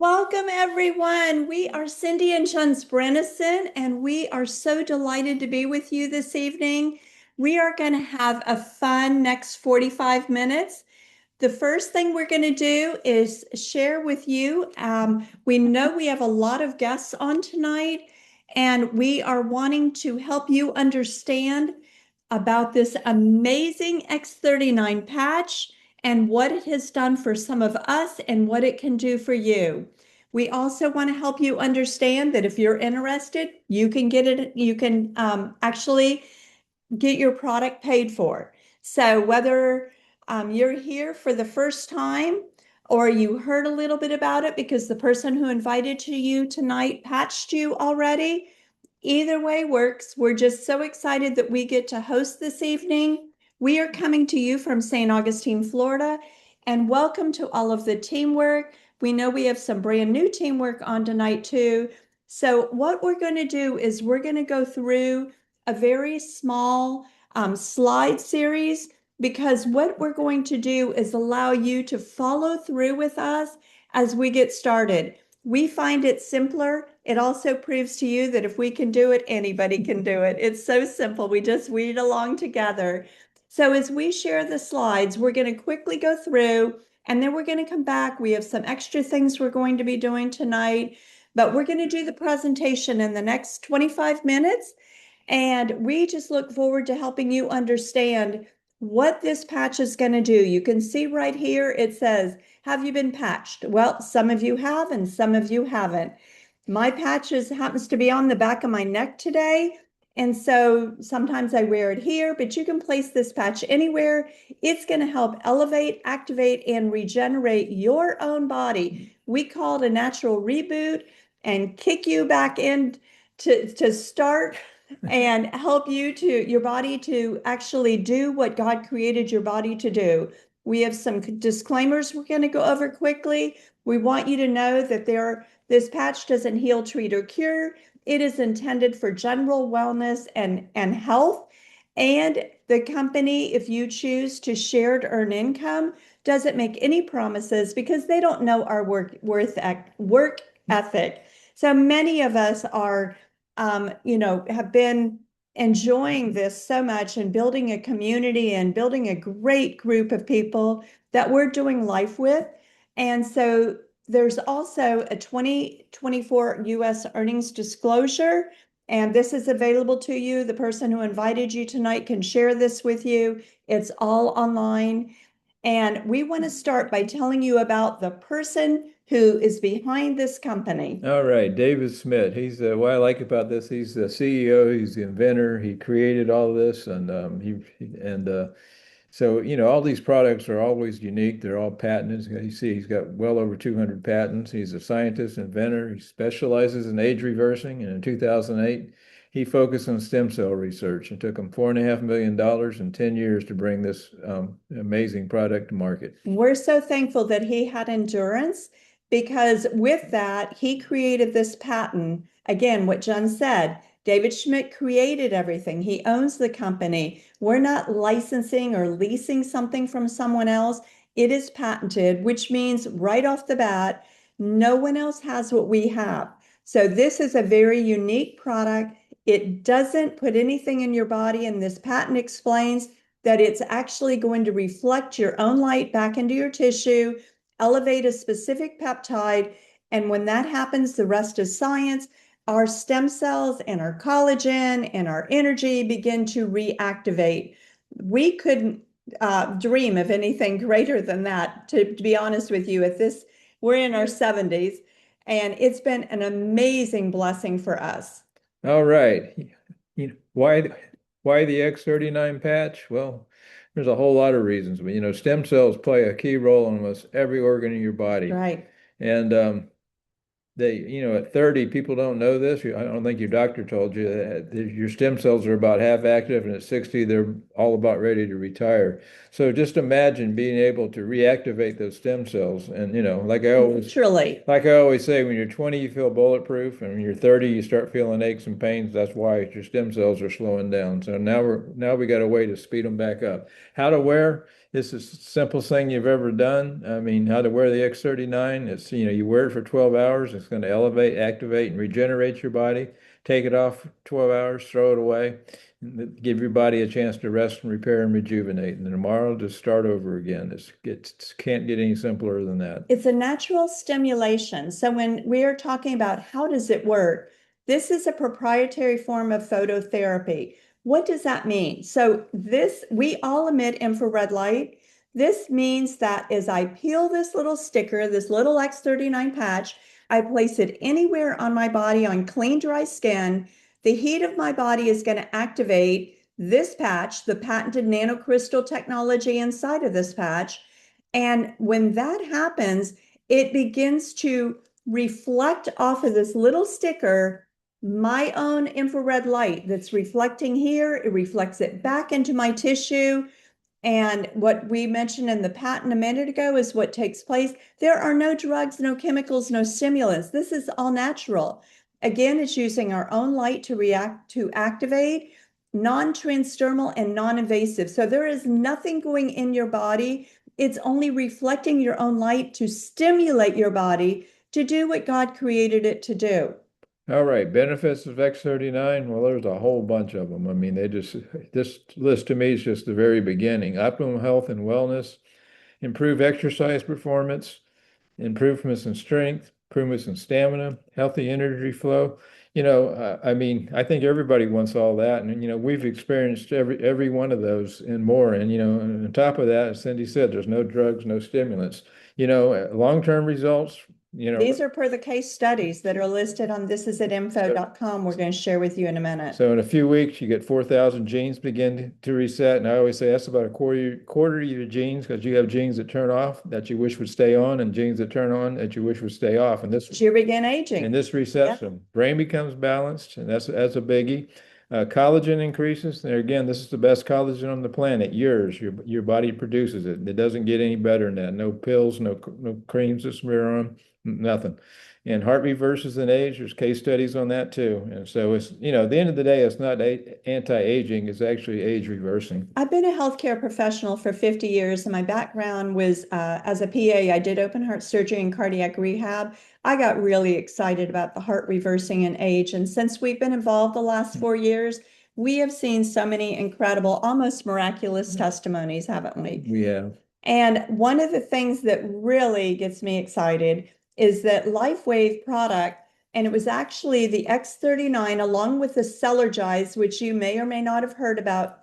Welcome, everyone. We are Cindy and Chun's Brennison, and we are so delighted to be with you this evening. We are going to have a fun next 45 minutes. The first thing we're going to do is share with you. We know we have a lot of guests on tonight, and we are wanting to help you understand about this amazing X39 patch and what it has done for some of us and what it can do for you. We also want to help you understand that if you're interested, you can get it, you can actually get your product paid for. So whether you're here for the first time or you heard a little bit about it because the person who invited you tonight patched you already, either way works. We're just so excited that we get to host this evening. We are coming to you from St. Augustine, Florida, and welcome to all of the teamwork. We know we have some brand new teamwork on tonight too. So what we're going to do is we're going to go through a very small slide series because what we're going to do is allow you to follow through with us as we get started. We find it simpler. It also proves to you that if we can do it, anybody can do it. It's so simple. We just read along together. So as we share the slides, we're going to quickly go through and then we're going to come back. We have some extra things we're going to be doing tonight, but we're going to do the presentation in the next 25 minutes. And we just look forward to helping you understand what this patch is going to do. You can see right here, it says, have you been patched? Well, some of you have and some of you haven't. My patches happens to be on the back of my neck today. And so sometimes I wear it here, but you can place this patch anywhere. It's going to help elevate, activate, and regenerate your own body. We call it a natural reboot and kick you back in to start and help your body to actually do what God created your body to do. We have some disclaimers we're going to go over quickly. We want you to know that this patch doesn't heal, treat, or cure. It is intended for general wellness and health. And the company, if you choose to share to earn income, doesn't make any promises because they don't know our work ethic. So many of us are have been enjoying this so much and building a community and building a great group of people that we're doing life with. And so there's also a 2024 US earnings disclosure, and this is available to you. The person who invited you tonight can share this with you. It's all online. And we want to start by telling you about the person who is behind this company. All right, David Smith. He's what I like about this. He's the CEO. He's the inventor. He created all of this, and so all these products are always unique. They're all patented. You see, he's got well over 200 patents. He's a scientist, inventor. He specializes in age reversing, and in 2008, he focused on stem cell research. It took him $4.5 million in 10 years to bring this amazing product to market. We're so thankful that he had endurance because with that, he created this patent. Again, what Jen said, David Schmidt created everything. He owns the company. We're not licensing or leasing something from someone else. It is patented, which means right off the bat, no one else has what we have. So this is a very unique product. It doesn't put anything in your body, and this patent explains that it's actually going to reflect your own light back into your tissue, elevate a specific peptide. And when that happens, the rest is science. Our stem cells and our collagen and our energy begin to reactivate. We couldn't dream of anything greater than that, to be honest with you. We're in our 70s, and it's been an amazing blessing for us. All right. Why the X39 patch? Well, there's a whole lot of reasons. But, stem cells play a key role in almost every organ in your body. Right. And at 30, people don't know this. I don't think your doctor told you that your stem cells are about half active, and at 60, they're all about ready to retire. So just imagine being able to reactivate those stem cells. And, like I always say, when you're 20, you feel bulletproof, and when you're 30, you start feeling aches and pains. That's why your stem cells are slowing down. So now we got a way to speed them back up. How to wear? This is the simplest thing you've ever done. I mean, how to wear the X39. It's, you wear it for 12 hours. It's going to elevate, activate, and regenerate your body. Take it off for 12 hours, throw it away, and give your body a chance to rest and repair and rejuvenate. And then tomorrow, just start over again. It can't get any simpler than that. It's a natural stimulation. So when we are talking about how does it work, this is a proprietary form of phototherapy. What does that mean? So we all emit infrared light. This means that as I peel this little sticker, this little X39 patch, I place it anywhere on my body on clean, dry skin. The heat of my body is going to activate this patch, the patented nanocrystal technology inside of this patch. And when that happens, it begins to reflect off of this little sticker my own infrared light that's reflecting here. It reflects it back into my tissue. And what we mentioned in the patent a minute ago is what takes place. There are no drugs, no chemicals, no stimulants. This is all natural. Again, it's using our own light to react to activate, non-transdermal and non-invasive. So there is nothing going in your body. It's only reflecting your own light to stimulate your body to do what God created it to do. All right, benefits of X39. Well, there's a whole bunch of them. I mean, this list to me is just the very beginning. Optimal health and wellness, improve exercise performance, improvements in strength, improvements in stamina, healthy energy flow. I mean, I think everybody wants all that. And, we've experienced every one of those and more. And, on top of that, as Cindy said, there's no drugs, no stimulants. Long-term results, These are per the case studies that are listed on thisisit.info.com. We're going to share with you in a minute. So in a few weeks, you get 4,000 genes begin to reset. And I always say that's about a quarter of your genes, because you have genes that turn off that you wish would stay on, and genes that turn on that you wish would stay off. And you begin aging. And this resets them. Brain becomes balanced, and that's a biggie. Collagen increases. There again, this is the best collagen on the planet. Yours, your body produces it. It doesn't get any better than that. No pills, no creams to smear on, nothing. And heart reverses in age. There's case studies on that too. And so it's, at the end of the day, it's not anti-aging, it's actually age reversing. I've been a healthcare professional for 50 years, and my background was as a PA. I did open heart surgery and cardiac rehab. I got really excited about the heart reversing in age. And since we've been involved the last 4 years, we have seen so many incredible, almost miraculous testimonies, haven't we? We have. And one of the things that really gets me excited is that LifeWave product, and it was actually the X39 along with the Celergize, which you may or may not have heard about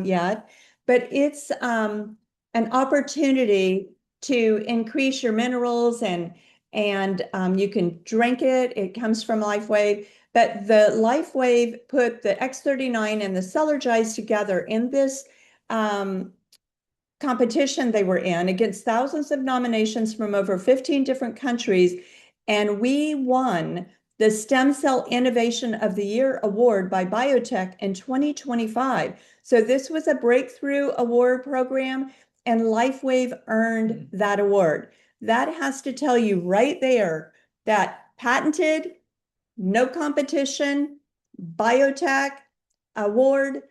yet, but it's an opportunity to increase your minerals, and you can drink it. It comes from LifeWave, but the LifeWave put the X39 and the Celergize together in this competition they were in against thousands of nominations from over 15 different countries. And we won the Stem Cell Innovation of the Year award by Biotech in 2025. So this was a breakthrough award program, and LifeWave earned that award. That has to tell you right there that patented, no competition, biotech award.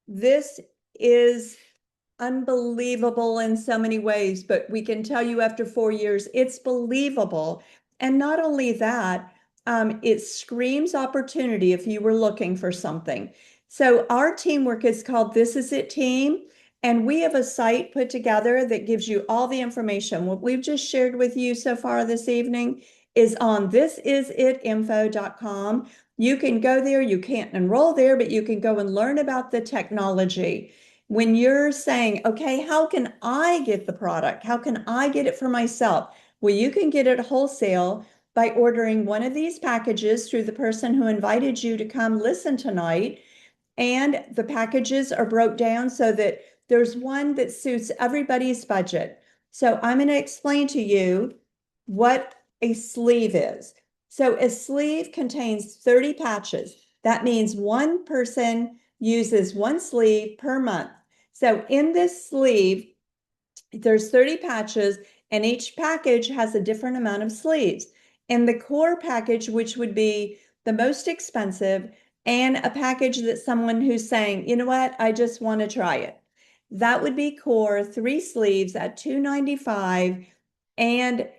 This is unbelievable in so many ways, but we can tell you after 4 years, it's believable. And not only that, it screams opportunity if you were looking for something. So our teamwork is called This Is It Team, and we have a site put together that gives you all the information. What we've just shared with you so far this evening is on thisisitinfo.com. You can go there. You can't enroll there, but you can go and learn about the technology. When you're saying, okay, how can I get the product? How can I get it for myself? Well, you can get it wholesale by ordering one of these packages through the person who invited you to come listen tonight. And the packages are broke down so that there's one that suits everybody's budget. So I'm going to explain to you what a sleeve is. So a sleeve contains 30 patches. That means one person uses one sleeve per month. So in this sleeve, there's 30 patches, and each package has a different amount of sleeves. In the core package, which would be the most expensive, and a package that someone who's saying, you know what, I just want to try it. That would be core, 3 sleeves at $295. And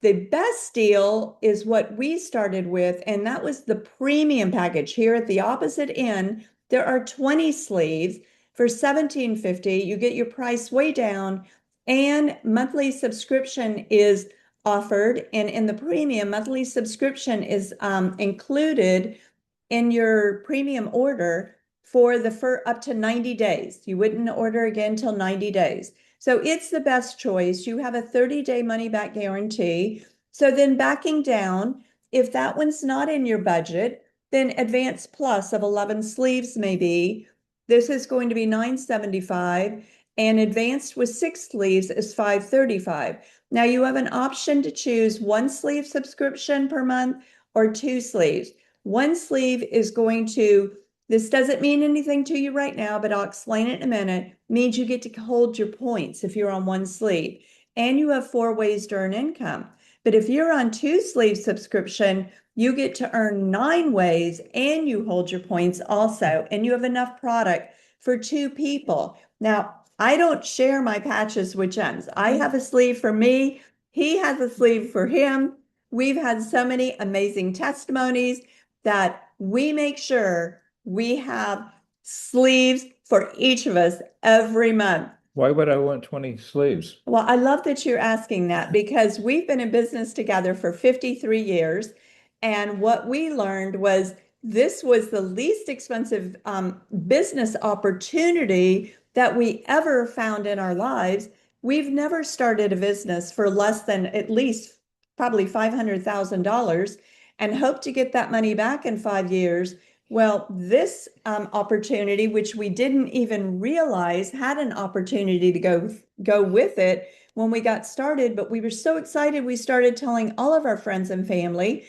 the best deal is what we started with, and that was the premium package. Here at the opposite end, there are 20 sleeves for $17.50. You get your price way down, and monthly subscription is offered. And in the premium, monthly subscription is included in your premium order for up to 90 days. You wouldn't order again till 90 days. So it's the best choice. You have a 30-day money back guarantee. So then backing down, if that one's not in your budget, then Advanced Plus of 11 sleeves maybe. This is going to be $975, and Advanced with 6 sleeves is $535. Now you have an option to choose 1 sleeve subscription per month or 2 sleeves. 1 sleeve is going to, this doesn't mean anything to you right now, but I'll explain it in a minute, means you get to hold your points if you're on 1 sleeve, and you have 4 ways to earn income. But if you're on 2 sleeve subscription, you get to earn 9 ways and you hold your points also, and you have enough product for 2 people. Now, I don't share my patches with Jens. I have a sleeve for me. He has a sleeve for him. We've had so many amazing testimonies that we make sure we have sleeves for each of us every month. Why would I want 20 sleeves? Well, I love that you're asking that because we've been in business together for 53 years. And what we learned was this was the least expensive business opportunity that we ever found in our lives. We've never started a business for less than at least probably $500,000 and hope to get that money back in 5 years. Well, this opportunity, which we didn't even realize had an opportunity to go with it when we got started, but we were so excited we started telling all of our friends and family.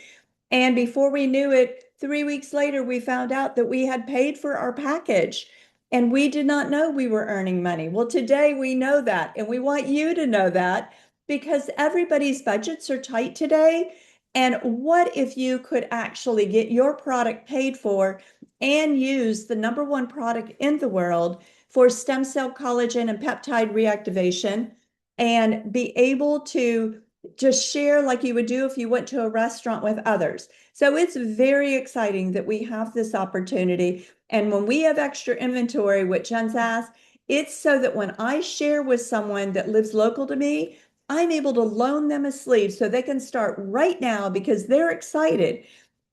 And before we knew it, 3 weeks later, we found out that we had paid for our package and we did not know we were earning money. Well, today we know that, and we want you to know that because everybody's budgets are tight today. And what if you could actually get your product paid for and use the #1 product in the world for stem cell collagen and peptide reactivation and be able to just share like you would do if you went to a restaurant with others? So it's very exciting that we have this opportunity. And when we have extra inventory, which Jen's asked, it's so that when I share with someone that lives local to me, I'm able to loan them a sleeve so they can start right now because they're excited.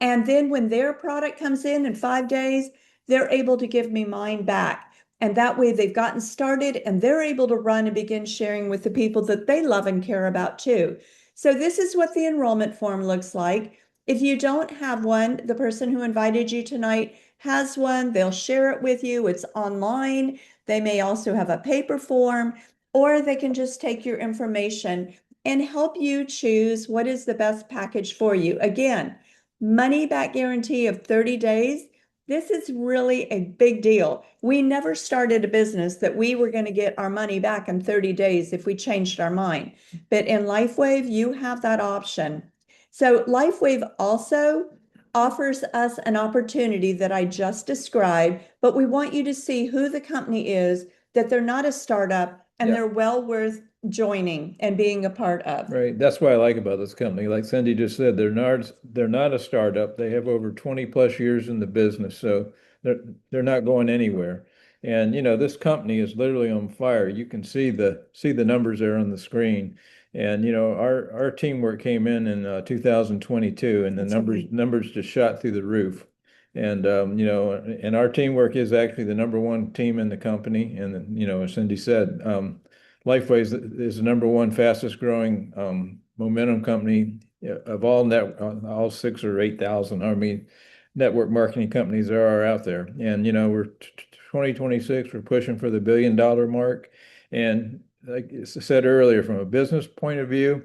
And then when their product comes in 5 days, they're able to give me mine back. And that way they've gotten started and they're able to run and begin sharing with the people that they love and care about too. So this is what the enrollment form looks like. If you don't have one, the person who invited you tonight has one. They'll share it with you. It's online. They may also have a paper form, or they can just take your information and help you choose what is the best package for you. Again, money back guarantee of 30 days. This is really a big deal. We never started a business that we were going to get our money back in 30 days if we changed our mind. But in LifeWave, you have that option. So LifeWave also offers us an opportunity that I just described, but we want you to see who the company is, that they're not a startup, and Yeah. they're well worth joining and being a part of. Right. That's what I like about this company. Like Cindy just said, they're not a startup. They have over 20 plus years in the business, so they're not going anywhere. And this company is literally on fire. You can see the numbers there on the screen. And our teamwork came in 2022, and the That's numbers right. numbers just shot through the roof. And our teamwork is actually the #1 team in the company. And as Cindy said, Lifeway is the #1 fastest growing momentum company of all 6 or 8,000, I mean, network marketing companies there are out there. And we're 2026, we're pushing for the $1 billion mark. And like I said earlier, from a business point of view,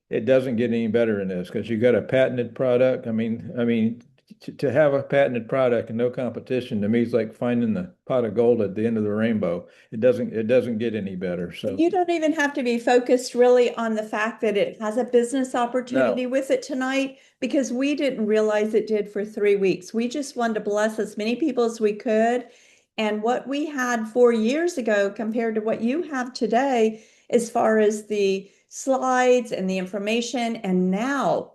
it doesn't get any better than this because you got a patented product. I mean, to have a patented product and no competition to me is like finding the pot of gold at the end of the rainbow. It doesn't get any better. So You don't even have to be focused really on the fact that it has a business no, opportunity with it tonight, because we didn't realize it did for 3 weeks. We just wanted to bless as many people as we could. And what we had 4 years ago compared to what you have today, as far as the slides and the information, and now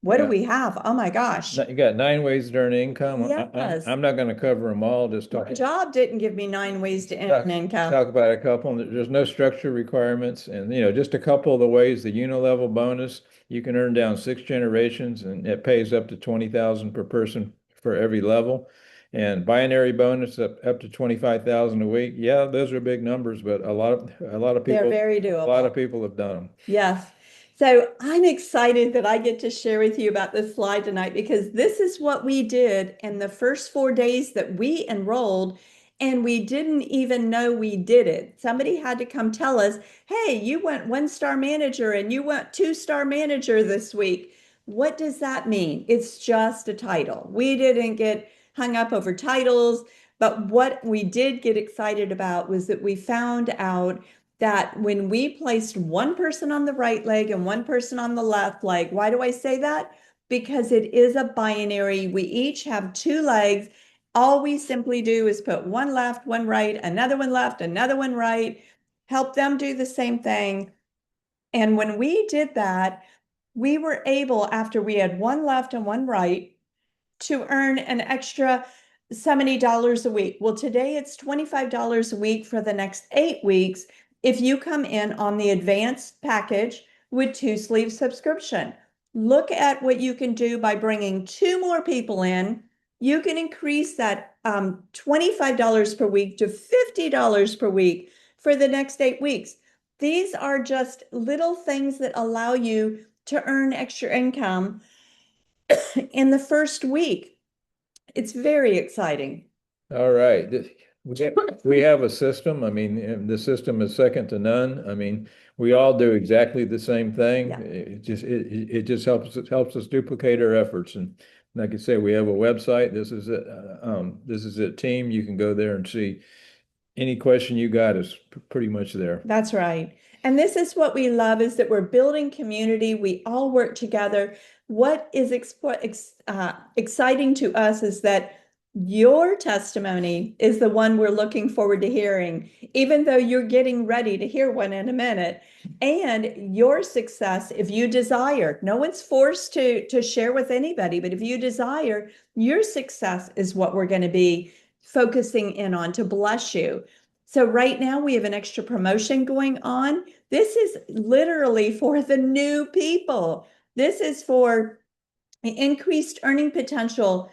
what do Yeah. we have? Oh my gosh. You got 9 ways to earn income. Yes. I'm not going to cover them all. Just My job didn't give me 9 ways to earn income. talk about a couple. There's no structure requirements, and just a couple of the ways. The unilevel bonus, you can earn down 6 generations, and it pays up to 20,000 per person for every level. And binary bonus up to 25,000 a week. Yeah, those are big numbers, but They're very a lot doable. of people have done them. Yes. So I'm excited that I get to share with you about this slide tonight because this is what we did in the first 4 days that we enrolled, and we didn't even know we did it. Somebody had to come tell us, hey, you went 1-star manager and you went 2-star manager this week. What does that mean? It's just a title. We didn't get hung up over titles, but what we did get excited about was that we found out that when we placed one person on the right leg and one person on the left leg, why do I say that? Because it is a binary. We each have 2 legs. All we simply do is put one left, one right, another one left, another one right, help them do the same thing. And when we did that, we were able, after we had one left and one right, to earn an extra so many dollars a week. Well, today it's $25 a week for the next 8 weeks if you come in on the advanced package with 2 sleeve subscription. Look at what you can do by bringing 2 more people in. You can increase that $25 per week to $50 per week for the next 8 weeks. These are just little things that allow you to earn extra income in the first week. It's very exciting. All right. We have a system. I mean, the system is second to none. I mean, we all do exactly the same thing. Yeah. It just helps us duplicate our efforts. And like I say, we have a website. This is it. This is it, team. You can go there and see any question you got is pretty much there. That's right. And this is what we love is that we're building community. We all work together. What is exciting to us is that your testimony is the one we're looking forward to hearing, even though you're getting ready to hear one in a minute. And your success, if you desire, no one's forced to share with anybody, but if you desire, your success is what we're going to be focusing in on to bless you. So right now we have an extra promotion going on. This is literally for the new people. This is for increased earning potential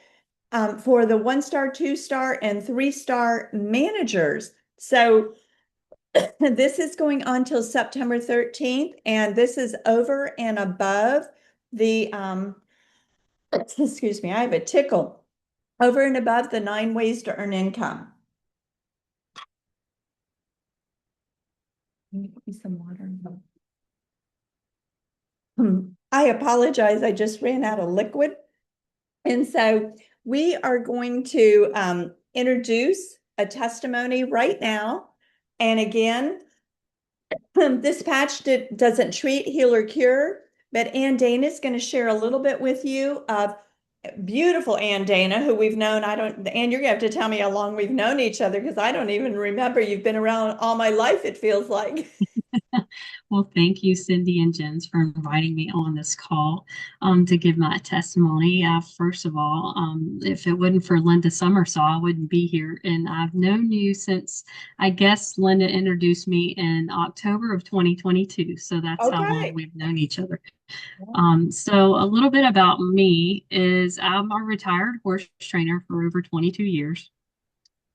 for the 1-star, 2-star, and 3-star managers. So this is going on till September 13th, and this is over and above the, excuse me, I have a tickle, over and above the 9 ways to earn income. Give me some water. I apologize. I just ran out of liquid. And so we are going to introduce a testimony right now. And again, this patch doesn't treat, heal, or cure, but Ann Dana is going to share a little bit with you of beautiful Ann Dana, who we've known. Ann, you're gonna have to tell me how long we've known each other because I don't even remember. You've been around all my life, it feels like. Well, thank you, Cindy and Jens, for inviting me on this call to give my testimony. First of all, if it wasn't for Linda Summersaw, I wouldn't be here. And I've known you since, I guess, Linda introduced me in October of 2022. So that's how long Okay. we've known each other. So a little bit about me is I'm a retired horse trainer for over 22 years.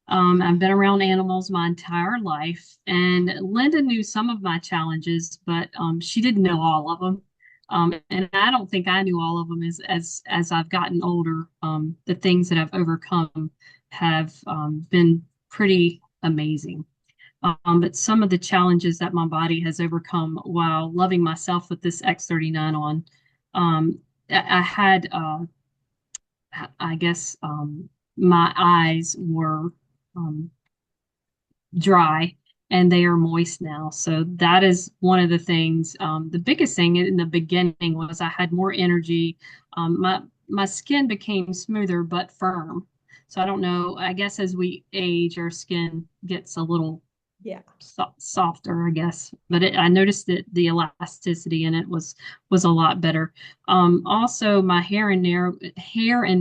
I've been around animals my entire life, and Linda knew some of my challenges, but she didn't know all of them. And I don't think I knew all of them as I've gotten older. The things that I've overcome have been pretty amazing. But some of the challenges that my body has overcome while loving myself with this X39 on, I had, I guess, my eyes were um, dry and they are moist now. So that is one of the things. The biggest thing in the beginning was I had more energy. My skin became smoother but firm. So I don't know. I guess as we age, our skin gets a little Yeah. softer, I guess. But I noticed that the elasticity in it was a lot better. Also, my hair and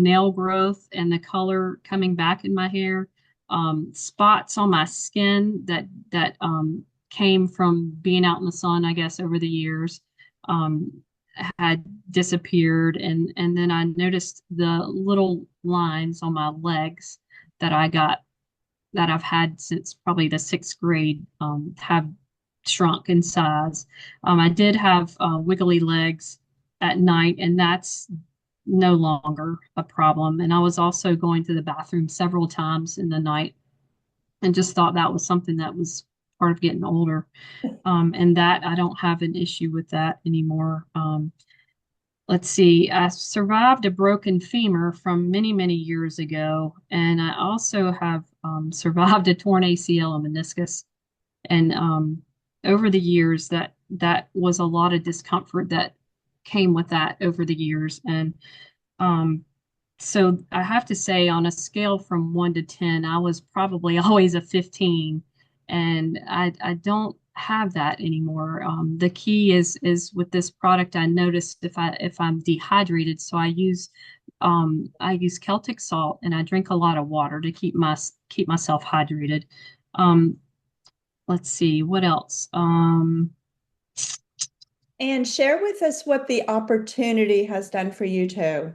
nail growth and the color coming back in my hair, spots on my skin that came from being out in the sun, I guess, over the years, um, had disappeared, and then I noticed the little lines on my legs that I got that I've had since probably the sixth grade, have shrunk in size. I did have wiggly legs at night, and that's no longer a problem. And I was also going to the bathroom several times in the night and just thought that was something that was part of getting older. And that I don't have an issue with that anymore. Let's see, I survived a broken femur from many, many years ago, and I also have survived a torn ACL and meniscus. And over the years, that was a lot of discomfort that came with that over the years. And um, so I have to say, on a scale from 1 to 10, I was probably always a 15, and I don't have that anymore. The key is with this product. I noticed if I'm dehydrated, so I use Celtic salt, and I drink a lot of water to keep myself hydrated. Um, let's see what else. And share with us what the opportunity has done for you too.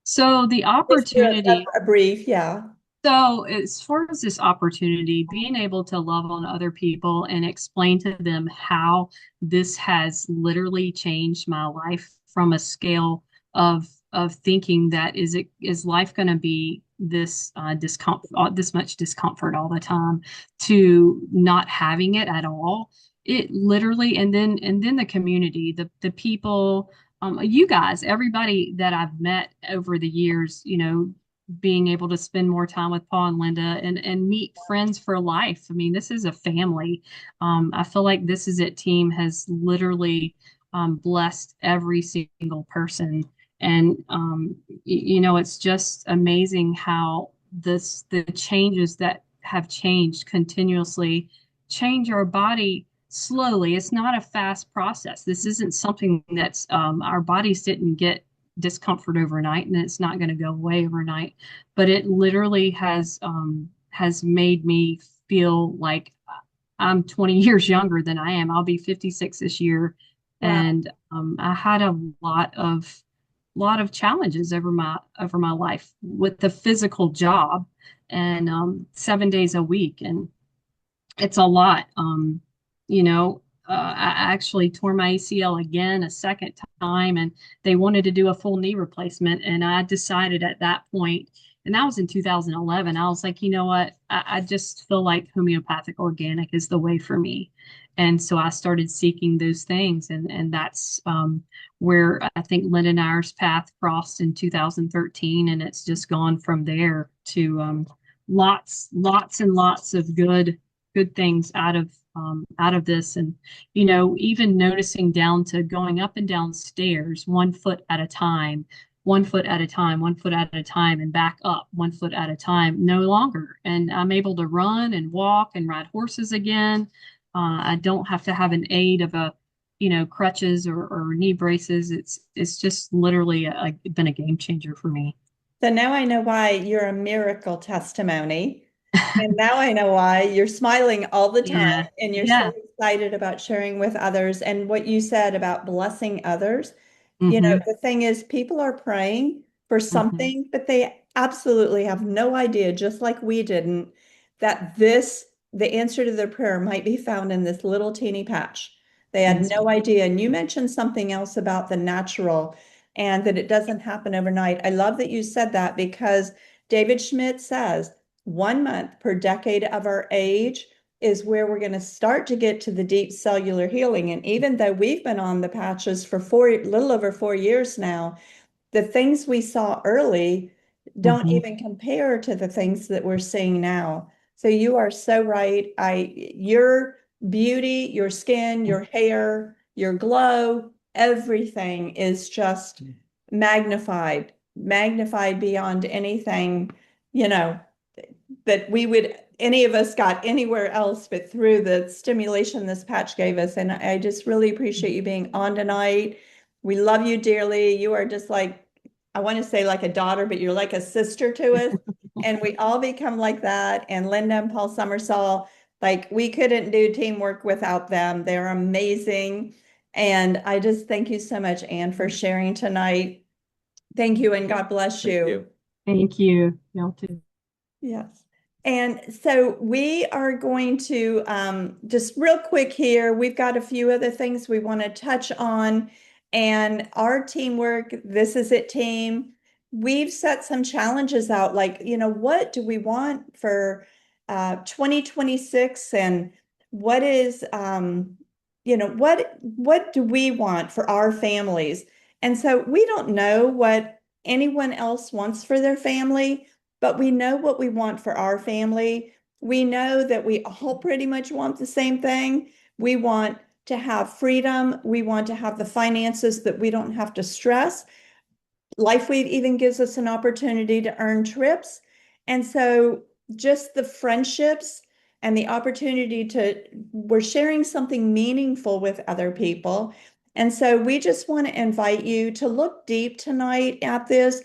So the Just do opportunity. a brief, yeah. So, as far as this opportunity, being able to love on other people and explain to them how this has literally changed my life from a scale of thinking that is life going to be this discomfort, this much discomfort all the time, to not having it at all. It literally, and then the community, the people, you guys, everybody that I've met over the years, being able to spend more time with Paul and Linda and meet friends for life. I mean, this is a family. I feel like This Is It team has literally blessed every single person. And it's just amazing how the changes that have changed continuously change our body slowly. It's not a fast process. This isn't something that's our bodies didn't get discomfort overnight, and it's not going to go away overnight. But it literally has made me feel like I'm 20 years younger than I am. I'll be 56 this year, Wow. and I had a lot of challenges over my life with the physical job, and 7 days a week, and it's a lot. I actually tore my ACL again a second time, and they wanted to do a full knee replacement. And I decided at that point, and that was in 2011, I was like, you know what? I just feel like homeopathic organic is the way for me. And so I started seeking those things, and that's where I think Lynn and ours path crossed in 2013, and it's just gone from there to lots and lots of good things out of this. And even noticing down to going up and down stairs 1 foot at a time, 1 foot at a time, 1 foot at a time, and back up 1 foot at a time, no longer. And I'm able to run and walk and ride horses again. I don't have to have an aid of crutches or knee braces. It's just literally been a game changer for me. So now I know why you're a miracle testimony. And now I know why you're smiling all the time Yeah, and you're so yeah. excited about sharing with others. And what you said about blessing others, Mm-hmm. the thing is, people are praying for Mm-hmm. something, but they absolutely have no idea, just like we didn't, that the answer to their prayer might be found in this little teeny patch. They had That's no right. idea. And you mentioned something else about the natural and that it doesn't happen overnight. I love that you said that because David Schmidt says 1 month per decade of our age is where we're going to start to get to the deep cellular healing. And even though we've been on the patches for little over 4 years now, the things we saw early don't Mm-hmm. even compare to the things that we're seeing now. So you are so right. Your beauty, your skin, your hair, your glow, everything is just magnified beyond anything, you know, that any of us got anywhere else but through the stimulation this patch gave us. And I just really appreciate you being on tonight. We love you dearly. You are just like, I want to say like a daughter, but you're like a sister to us. And we all become like that. And Linda and Paul Summersall, like we couldn't do teamwork without them. They're amazing. And I just thank you so much, Anne, for sharing tonight. Thank you, and God bless you. Thank you. Y'all too. Yes. And so we are going to just real quick here. We've got a few other things we want to touch on. And our teamwork, this is it team. We've set some challenges out, like, what do we want for 2026? And what is, what do we want for our families? And so we don't know what anyone else wants for their family, but we know what we want for our family. We know that we all pretty much want the same thing. We want to have freedom. We want to have the finances that we don't have to stress. LifeWave even gives us an opportunity to earn trips. And so just the friendships and the opportunity we're sharing something meaningful with other people. And so we just want to invite you to look deep tonight at this.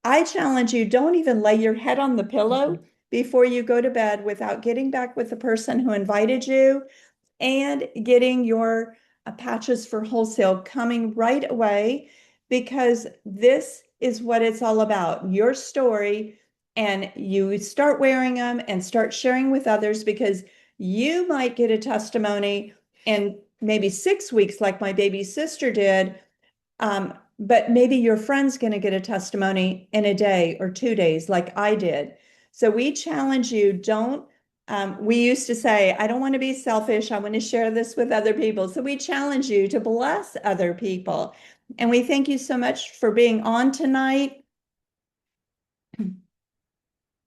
I challenge you, don't even lay your head on the pillow before you go to bed without getting back with the person who invited you and getting your patches for wholesale coming right away, because this is what it's all about, your story. And you start wearing them and start sharing with others, because you might get a testimony in maybe 6 weeks, like my baby sister did. But maybe your friend's going to get a testimony in a day or 2 days, like I did. So we challenge you, we used to say, I don't want to be selfish. I want to share this with other people. So we challenge you to bless other people. And we thank you so much for being on tonight.